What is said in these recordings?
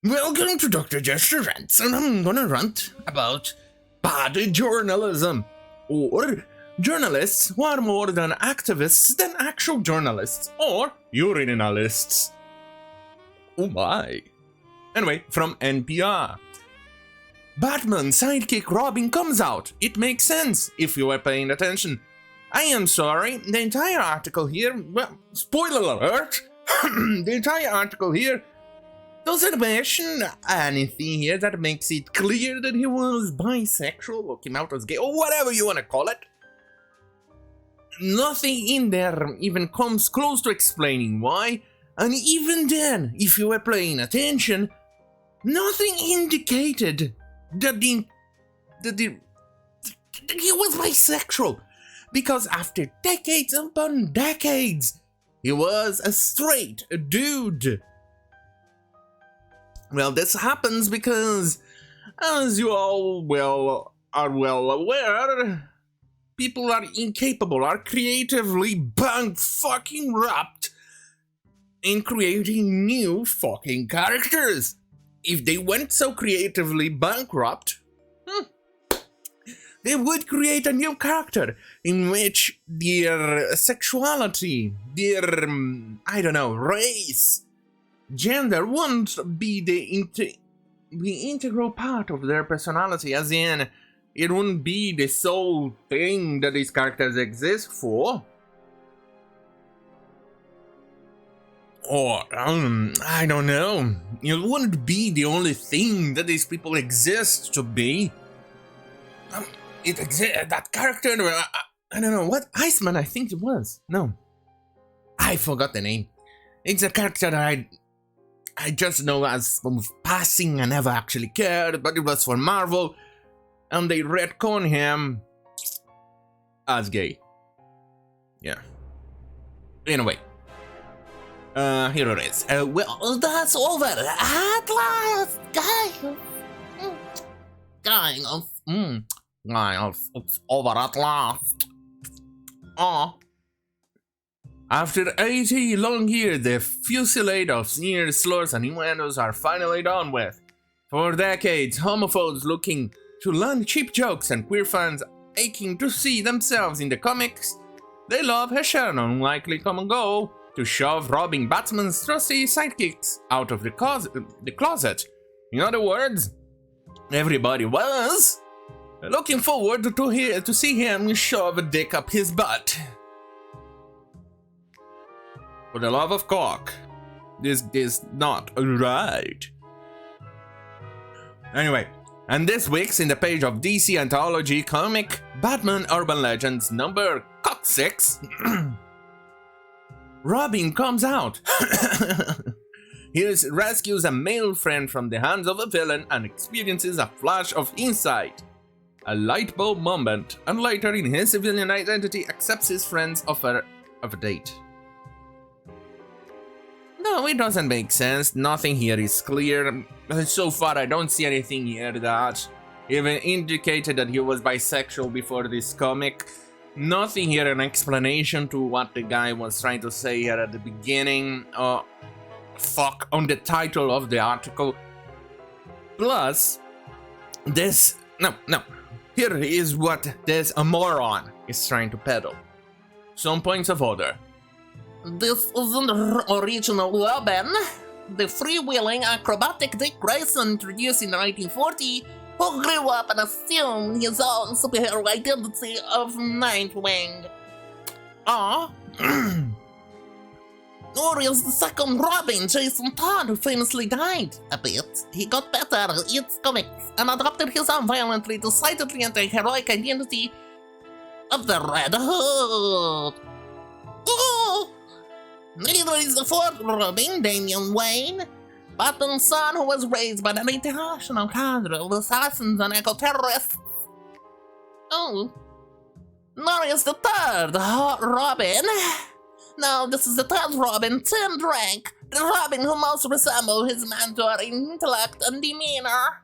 Welcome to Dr. Jester Rants, and I'm gonna rant about bad journalism, or journalists who are more than activists than actual journalists, or urinalists. Oh my. Anyway, from NPR. Batman sidekick Robin comes out. It makes sense, if you were paying attention. I am sorry, the entire article here, well, spoiler alert, the entire article here doesn't mention anything here that makes it clear that he was bisexual or came out as gay or whatever you want to call it. Nothing in there even comes close to explaining why, and even then, if you were paying attention, nothing indicated that he was bisexual, because after decades upon decades, he was a straight dude. Well, this happens because, as you all are well aware, people are incapable, are creatively fucking wrapped in creating new fucking characters. If they weren't so creatively bankrupt, they would create a new character in which their sexuality, their, I don't know, race, gender won't be the integral part of their personality, as in, it wouldn't be the sole thing that these characters exist for. Or, I don't know, it wouldn't be the only thing that these people exist to be. That character, I don't know, what, Iceman I think it was, no. I forgot the name. It's a character that I just know as from passing. I never actually cared, but it was for Marvel, and they retcon him as gay. Yeah. Anyway. Here it is. Well, that's over. At last, guys. Guys, it's over at last. After 80 long years, the fusillade of sneers, slurs, and innuendos are finally done with. For decades, homophobes looking to learn cheap jokes and queer fans aching to see themselves in the comics, they love Hesher and unlikely come and go to shove robbing Batman's trusty sidekicks out of the closet. In other words, everybody was looking forward to see him shove a dick up his butt. For the love of cock, this is not right. Anyway, and this week's in the page of DC Anthology comic Batman Urban Legends number 6. Robin comes out. He rescues a male friend from the hands of a villain and experiences a flash of insight. A light bulb moment, and later in his civilian identity accepts his friend's offer of a date. No, it doesn't make sense. Nothing here is clear. So far, I don't see anything here that even indicated that he was bisexual before this comic. Nothing here, an explanation to what the guy was trying to say here at the beginning. Fuck on the title of the article. Plus, this... No. Here is what this moron is trying to peddle. Some points of order. This isn't original Robin. The freewheeling acrobatic Dick Grayson introduced in 1940, who grew up and assumed his own superhero identity of Nightwing. Or is the second Robin, Jason Todd, who famously died a bit. He got better, it's comics, and adopted his own violently, decidedly anti-heroic identity of the Red Hood. Oh! Neither is the fourth Robin, Damian Wayne, Batman's son, who was raised by an international cadre of assassins and eco-terrorists. Oh. Nor is the third Robin. No, this is the third Robin, Tim Drake, the Robin who most resembles his mentor in intellect and demeanor.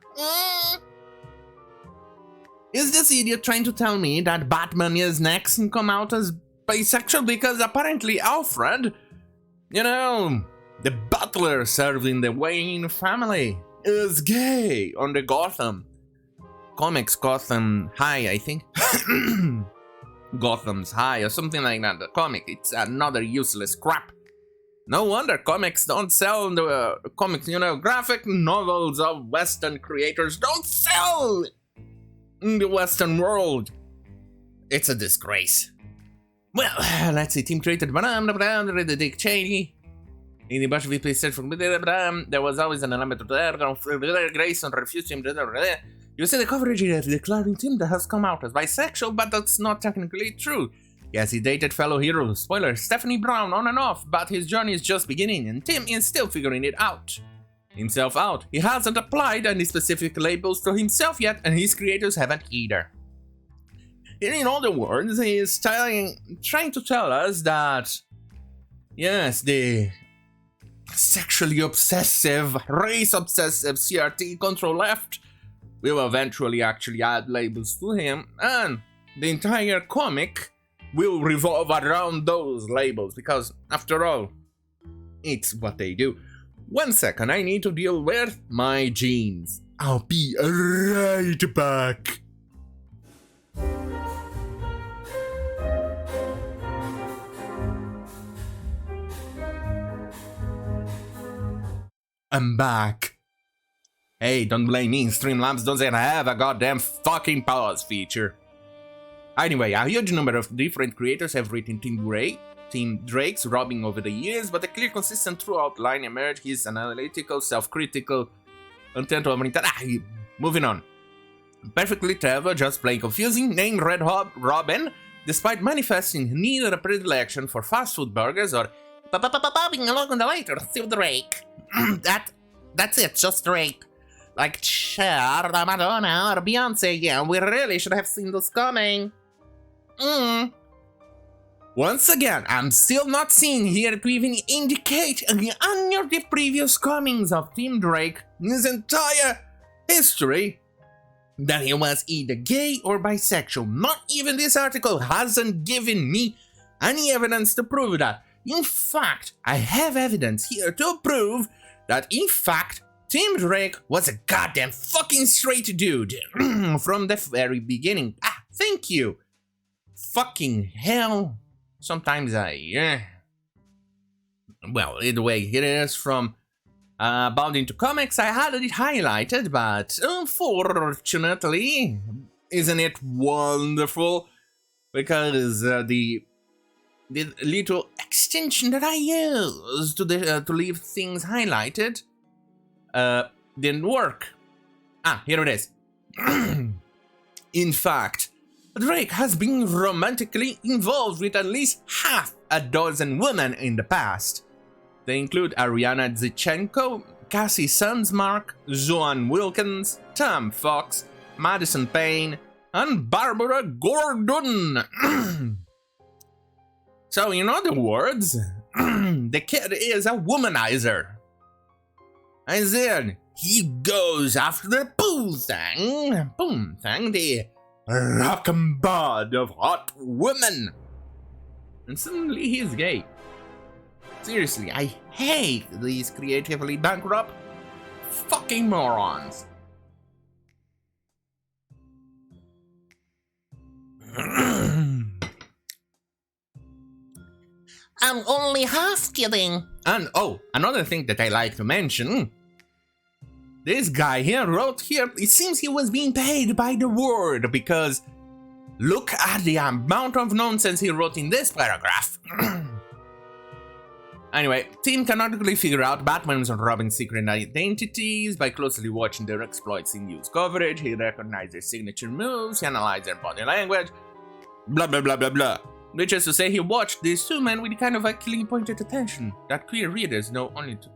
Is this idiot trying to tell me that Batman is next and come out as bisexual because apparently Alfred, you know, the butler served in the Wayne family, is gay on the Gotham Comics, Gotham High, I think. Gotham's High or something like that. The comic, it's another useless crap. No wonder comics don't sell in the comics, you know, graphic novels of Western creators don't sell in the Western world. It's a disgrace. Well, let's see, team created the Dick Cheney. In the bunch of people said from there was always an element of Grayson refused him. You see the coverage here declaring Tim that has come out as bisexual, but that's not technically true. Yes, he dated fellow hero, spoiler, Stephanie Brown on and off, but his journey is just beginning and Tim is still figuring it out. Himself out. He hasn't applied any specific labels to himself yet, and his creators haven't either. In other words, he is trying to tell us that, yes, the sexually obsessive, race-obsessive CRT control left will eventually actually add labels to him, and the entire comic will revolve around those labels, because, after all, it's what they do. 1 second, I need to deal with my jeans. I'll be right back. I'm back. Hey, don't blame me, Streamlabs doesn't have a goddamn fucking pause feature. Anyway, a huge number of different creators have written Team Drake's robbing over the years, but a clear, consistent throughout line emerged. He's analytical, self-critical, intent of moving on. Perfectly clever, just plain confusing, named Red Robin, despite manifesting neither a predilection for fast food burgers or Bobbing along the later, still Drake. That's it, just Drake. Like Cher, Madonna, or Beyonce, yeah, we really should have seen this coming. Once again, I'm still not seen here to even indicate any of the previous comings of Team Drake in his entire history that he was either gay or bisexual. Not even this article hasn't given me any evidence to prove that. In fact, I have evidence here to prove that, in fact, Team Drake was a goddamn fucking straight dude from the very beginning. Thank you. Fucking hell. Sometimes well, either way, here it is from Bound into Comics. I had it highlighted, but unfortunately, isn't it wonderful? Because the little extension that I used to leave things highlighted didn't work. Here it is. In fact, Drake has been romantically involved with at least half a dozen women in the past. They include Ariana Zichenko, Cassie Sandsmark, Zoan Wilkins, Tom Fox, Madison Payne, and Barbara Gordon. So, in other words, the kid is a womanizer. As in, he goes after the boom thing, the rock'em bod of hot women. And suddenly he's gay. Seriously, I hate these creatively bankrupt fucking morons. I'm only half kidding. And another thing that I like to mention. This guy here wrote here, it seems he was being paid by the word, because look at the amount of nonsense he wrote in this paragraph. Anyway, team canonically figure out Batman's and Robin's secret identities by closely watching their exploits in news coverage. He recognized their signature moves, he analyzed their body language, blah blah blah blah blah. Which is to say, he watched these two men with the kind of keen pointed attention that queer readers know only to.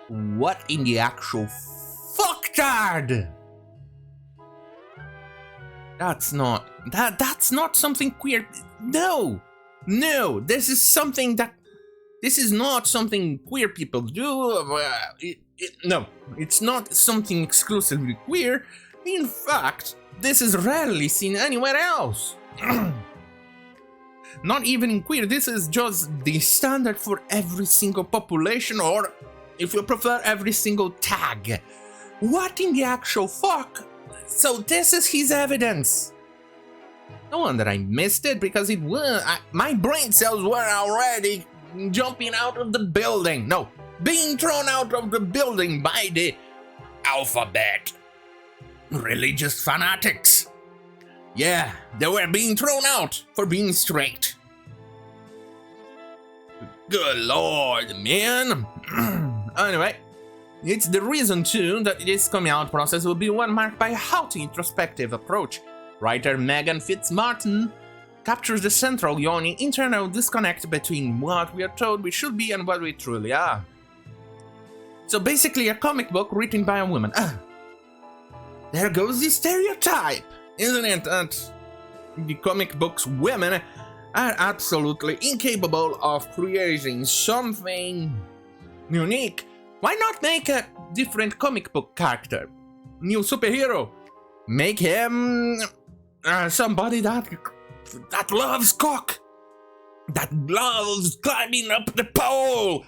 What in the actual fucktard? That's not something queer. No, this is not something queer people do. No, it's not something exclusively queer. In fact, this is rarely seen anywhere else. Not even in queer, this is just the standard for every single population or if you prefer every single tag. What in the actual fuck? So this is his evidence. No wonder I missed it, because it was my brain cells were already jumping out of the building. No, being thrown out of the building by the alphabet. Religious fanatics. Yeah, they were being thrown out for being straight. Good lord, man. Anyway, it's the reason too that this coming out process will be one marked by a healthy introspective approach. Writer Megan Fitzmartin captures the central yawning internal disconnect between what we are told we should be and what we truly are. So basically a comic book written by a woman. There goes the stereotype, isn't it, that the comic books women are absolutely incapable of creating something unique. Why not make a different comic book character? New superhero. Make him somebody that loves cock. That loves climbing up the pole.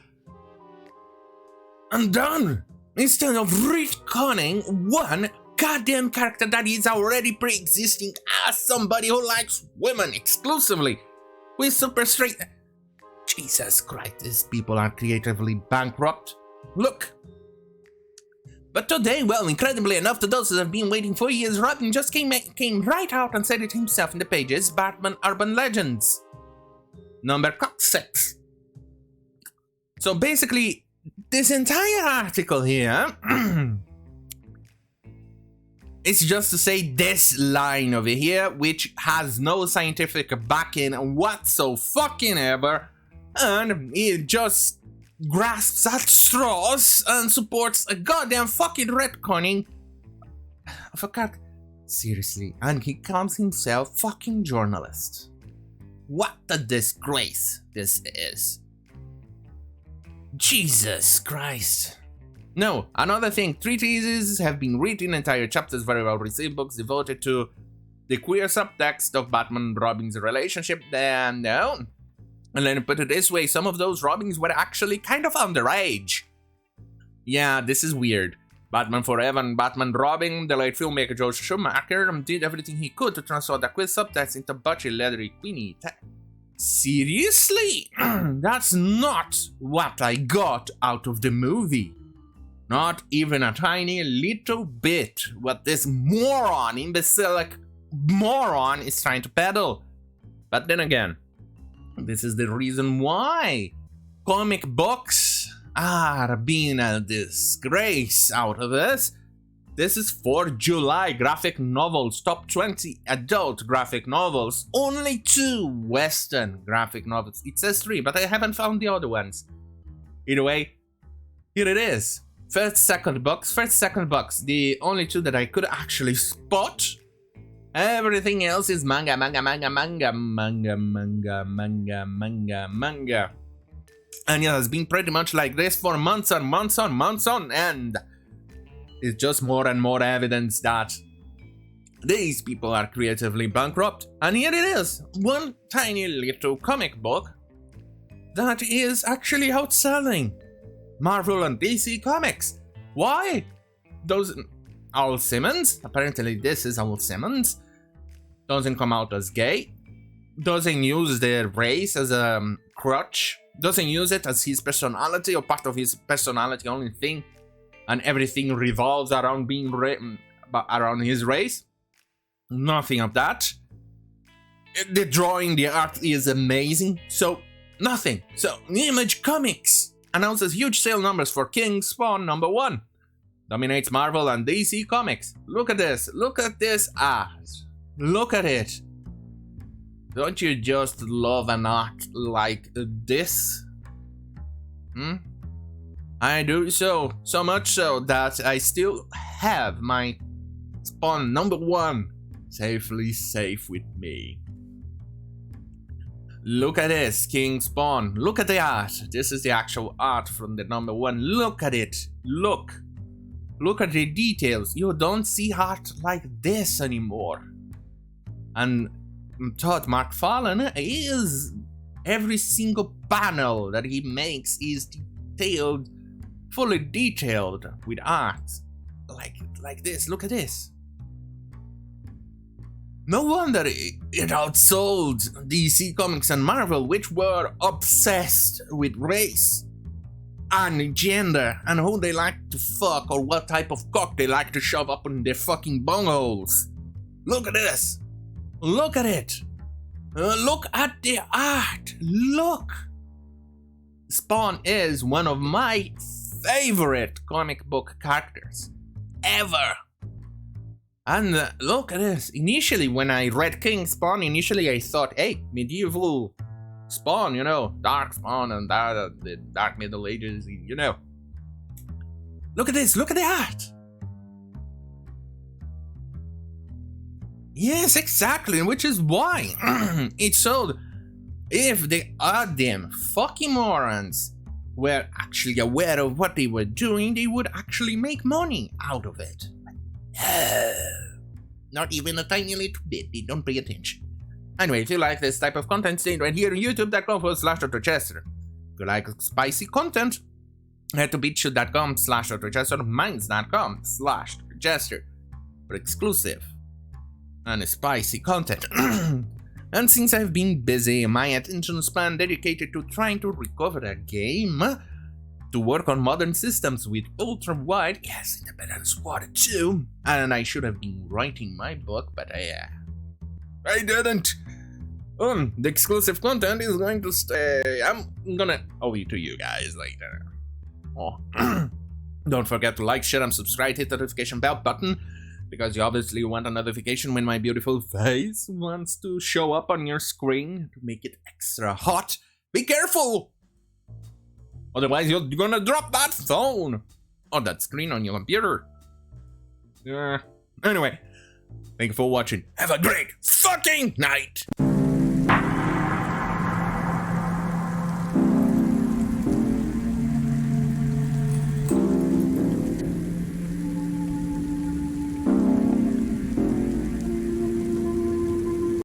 And done. Instead of retconning one goddamn character that is already pre-existing as somebody who likes women exclusively. With super straight... Jesus Christ, these people are creatively bankrupt. Look. But today, well, incredibly enough, to those that have been waiting for years, Robin just came right out and said it himself in the pages, Batman Urban Legends. Number 6. So basically, this entire article here... It's just to say this line over here, which has no scientific backing whatsoever, and it just grasps at straws and supports a goddamn fucking retconning of a character. Seriously, and he calls himself fucking journalist. What a disgrace this is. Jesus Christ. No, another thing, treatises have been written, entire chapters, very well received books devoted to the queer subtext of Batman and Robin's relationship. And no, and let me put it this way, some of those Robins were actually kind of underage. Yeah, this is weird. Batman Forever and Batman Robin, the late filmmaker Joel Schumacher did everything he could to transform the queer subtext into butchy, leathery, queenie. Seriously? That's not what I got out of the movie. Not even a tiny little bit what this moron, imbecilic moron is trying to peddle. But then again, this is the reason why comic books are being a disgrace out of this. This is for July graphic novels, top 20 adult graphic novels, only 2 Western graphic novels. It says 3, but I haven't found the other ones. Either way, here it is. First, second box, the only 2 that I could actually spot. Everything else is manga. And it has been pretty much like this for months on end. It's just more and more evidence that these people are creatively bankrupt. And here it is, one tiny little comic book that is actually outselling Marvel and DC Comics. Why? Those Al Simmons, apparently this is Al Simmons, doesn't come out as gay, doesn't use their race as a crutch, doesn't use it as his personality or part of his personality only thing, and everything revolves around being around his race. Nothing of that. The drawing, the art is amazing, so nothing. So Image Comics announces huge sale numbers for King Spawn #1. Dominates Marvel and DC Comics. Look at this art. Look at it. Don't you just love an art like this? I do so much so that I still have my Spawn #1 safely safe with me. Look at this, King Spawn. Look at the art. This is the actual art from the #1. Look at it. Look at the details. You don't see art like this anymore. And Todd McFarlane is... every single panel that he makes is detailed fully detailed with art. Like this, look at this. No wonder it outsold DC Comics and Marvel, which were obsessed with race and gender and who they like to fuck or what type of cock they like to shove up in their fucking bungholes. Look at this. Look at it. Look at the art. Look. Spawn is one of my favorite comic book characters ever. And look at this. Initially, when I read King Spawn, I thought, hey, medieval Spawn, you know, Dark Spawn and the Dark Middle Ages, you know. Look at this. Look at the art. Yes, exactly, which is why it sold. If the goddamn fucking morons were actually aware of what they were doing, they would actually make money out of it. Not even a tiny little bit, they don't pay attention. Anyway, if you like this type of content, stay right here on youtube.com/Jester. If you like spicy content, head to bitch.com/Jester, minds.com/Jester for exclusive and spicy content. And since I've been busy, my attention span dedicated to trying to recover a game, to work on modern systems with ultra-wide, yes, in the Peddles Water too, and I should have been writing my book, but I didn't. The exclusive content is going to stay. I'm gonna owe it to you guys later. Oh. Don't forget to like, share, and subscribe, hit the notification bell button, because you obviously want a notification when my beautiful face wants to show up on your screen to make it extra hot. Be careful! Otherwise you're gonna drop that phone or that screen on your computer. Anyway, thank you for watching. Have a great fucking night!